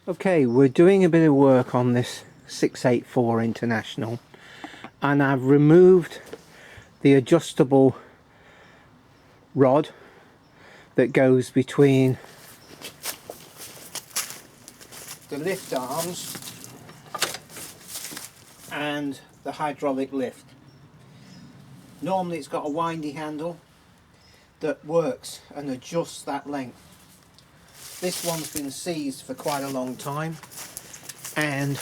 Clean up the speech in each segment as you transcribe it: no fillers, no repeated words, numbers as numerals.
Okay, we're doing a bit of work on this 684 International, and I've removed the adjustable rod that goes between the lift arms and the hydraulic lift. Normally it's got a windy handle that works and adjusts that length. This one's been seized for quite a long time, and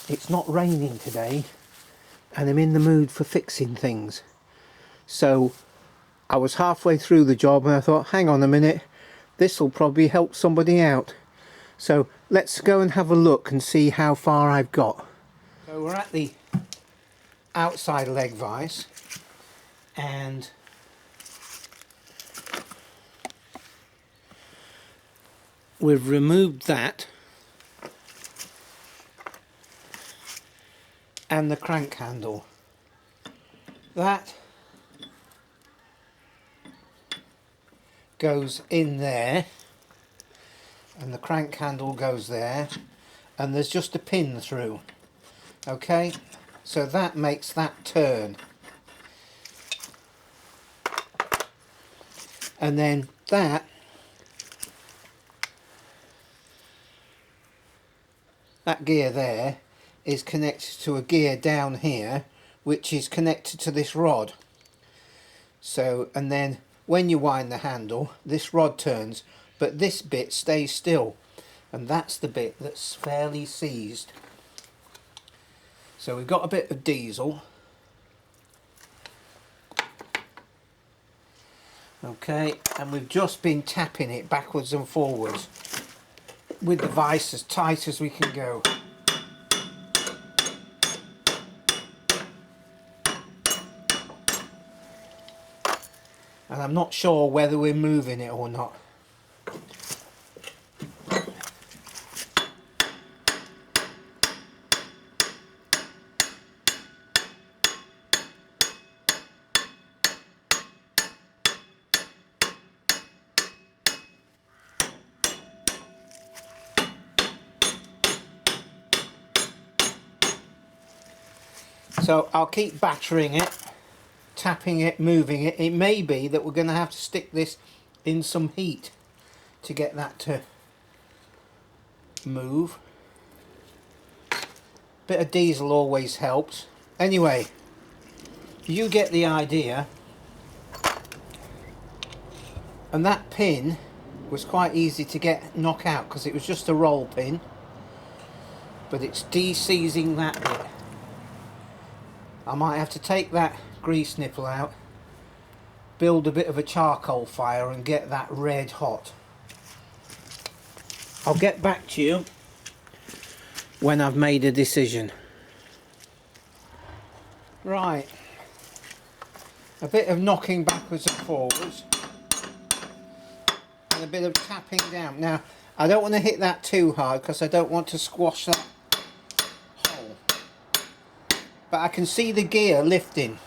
it's not raining today, and I'm in the mood for fixing things. So I was halfway through the job and I thought, hang on a minute, this will probably help somebody out. So let's go and have a look and see how far I've got. So we're at the outside leg vise, and we've removed that and the crank handle. That goes in there and the crank handle goes there, and there's just a pin through. Okay, so that makes that turn, and then that gear there is connected to a gear down here which is connected to this rod. So, and then when you wind the handle, this rod turns, but this bit stays still, and that's the bit that's fairly seized. So we've got a bit of diesel. Okay, and we've just been tapping it backwards and forwards with the vise as tight as we can go. And I'm not sure whether we're moving it or not. So I'll keep battering it, tapping it, moving it. It may be that we're going to have to stick this in some heat to get that to move. Bit of diesel always helps. Anyway, you get the idea. And that pin was quite easy to knock out because it was just a roll pin, but it's de-seizing that bit. I might have to take that grease nipple out, build a bit of a charcoal fire and get that red hot. I'll get back to you when I've made a decision. Right, a bit of knocking backwards and forwards and a bit of tapping down. Now I don't want to hit that too hard because I don't want to squash that hole, but I can see the gear lifting.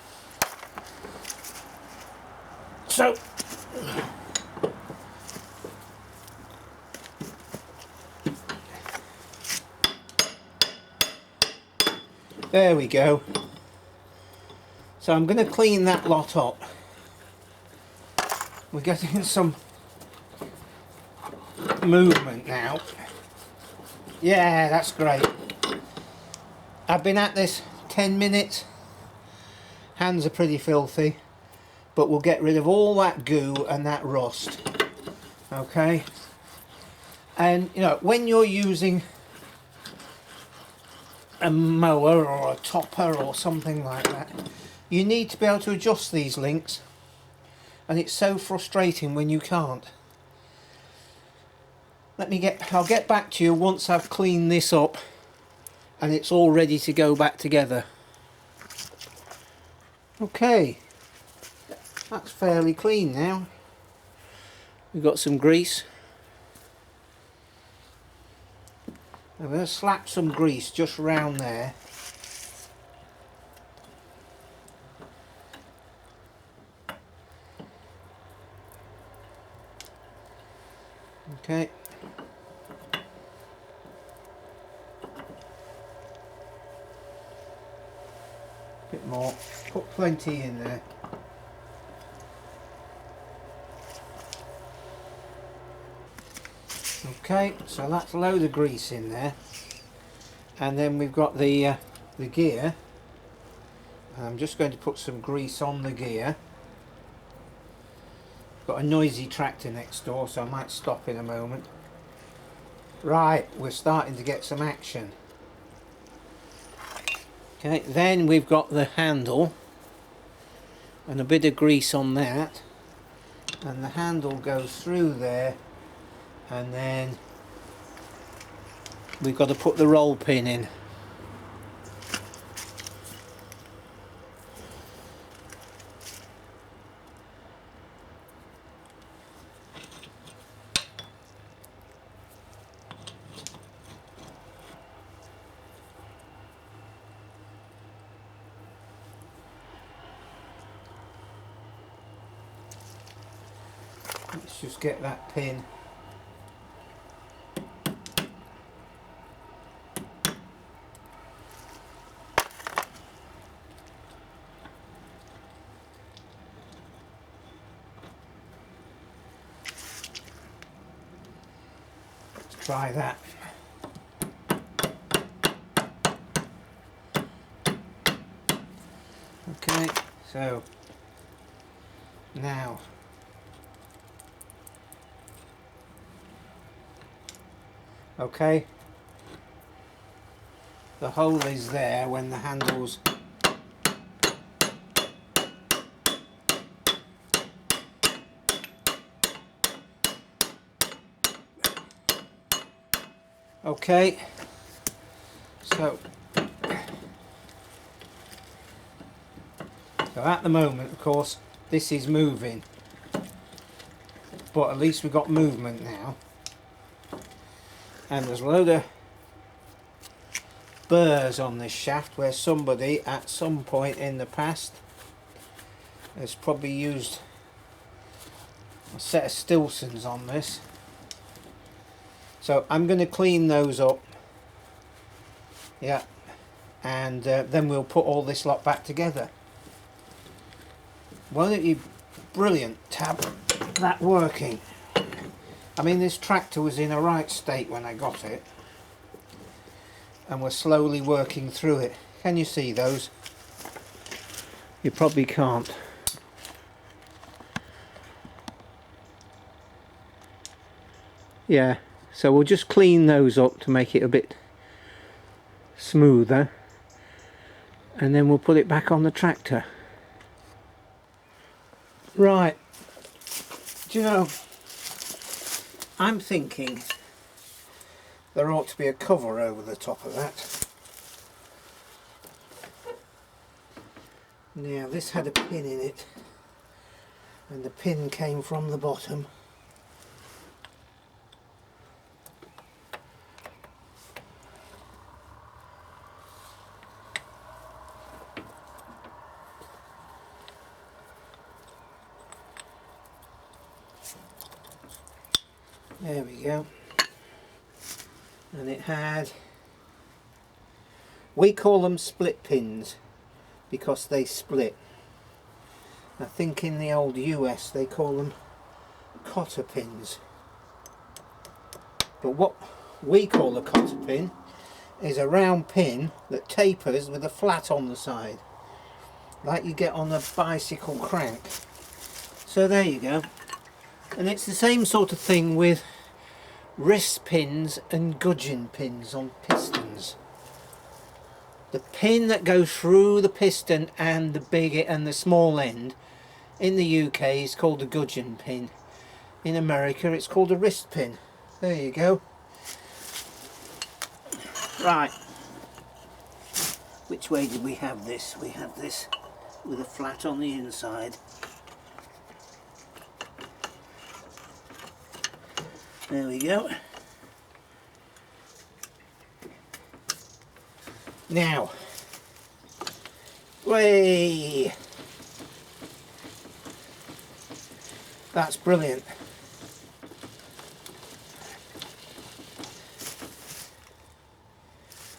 So there we go. So I'm going to clean that lot up. We're getting some movement now. Yeah, that's great. I've been at this 10 minutes. Hands are pretty filthy, but we'll get rid of all that goo and that rust. Okay, and you know, when you're using a mower or a topper or something like that, you need to be able to adjust these links, and it's so frustrating when you can't. I'll get back to you once I've cleaned this up and it's all ready to go back together. Okay, that's fairly clean now. We've got some grease. I'm going to slap some grease just round there. Okay. plenty in there. Okay, so that's a load of grease in there, and then we've got the gear. I'm just going to put some grease on the gear. Got a noisy tractor next door, so I might stop in a moment. Right, we're starting to get some action. Okay, then we've got the handle and a bit of grease on that, and the handle goes through there, and then we've got to put the roll pin in. Let's just get that pin. Let's try that. Okay, so now okay, the hole is there when the handle's okay, so at the moment, of course, this is moving, but at least we've got movement now. And there's a load of burrs on this shaft where somebody at some point in the past has probably used a set of Stilsons on this. So I'm going to clean those up, yeah, and then we'll put all this lot back together. Won't it be brilliant to have that working? I mean, this tractor was in a right state when I got it, and we're slowly working through it. Can you see those? You probably can't. Yeah, so we'll just clean those up to make it a bit smoother, and then we'll put it back on the tractor. Right, do you know, I'm thinking there ought to be a cover over the top of that. Now this had a pin in it, and the pin came from the bottom. There we go. And it had, we call them split pins because they split. I think in the old US they call them cotter pins. But what we call a cotter pin is a round pin that tapers with a flat on the side, like you get on a bicycle crank. So there you go. And it's the same sort of thing with wrist pins and gudgeon pins on pistons. The pin that goes through the piston and the big and the small end in the UK is called a gudgeon pin. In America it's called a wrist pin. There you go. Right, which way did we have this? We have this with a flat on the inside. There we go. Now, way. That's brilliant.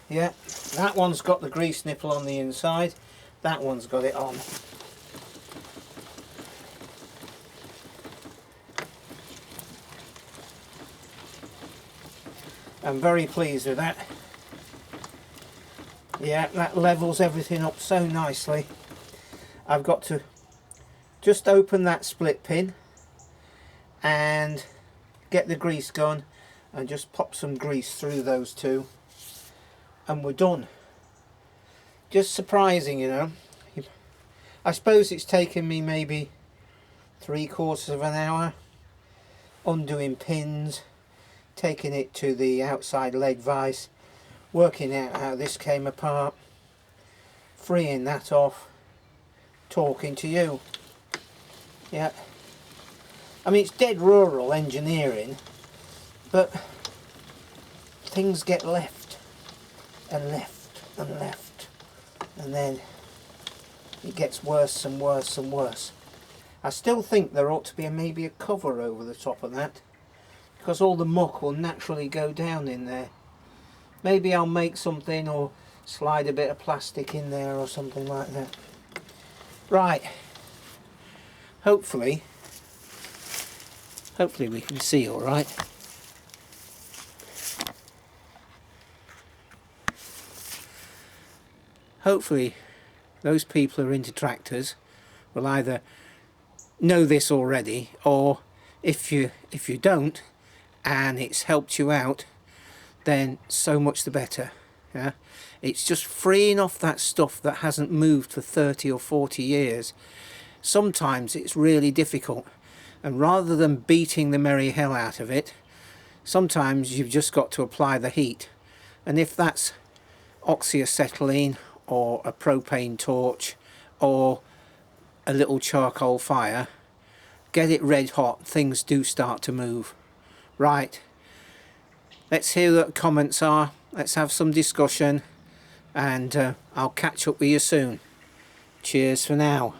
Yeah, that one's got the grease nipple on the inside. That one's got it on. I'm very pleased with that. Yeah, that levels everything up so nicely. I've got to just open that split pin and get the grease gun and just pop some grease through those two, and we're done. Just surprising, you know. I suppose it's taken me maybe 3/4 of an hour undoing pins, taking it to the outside leg vise, working out how this came apart, freeing that off, talking to you. Yeah, I mean, it's dead rural engineering, but things get left and left and left, and then it gets worse and worse and worse. I still think there ought to be maybe a cover over the top of that, because all the muck will naturally go down in there. Maybe I'll make something, or slide a bit of plastic in there or something like that. Right, hopefully we can see all right. Hopefully those people who are into tractors will either know this already, or if you don't and it's helped you out, then so much the better. Yeah, it's just freeing off that stuff that hasn't moved for 30 or 40 years. Sometimes it's really difficult, and rather than beating the merry hell out of it, sometimes you've just got to apply the heat. And if that's oxyacetylene or a propane torch or a little charcoal fire, get it red hot, things do start to move. Right, let's hear what the comments are, let's have some discussion, and I'll catch up with you soon. Cheers for now.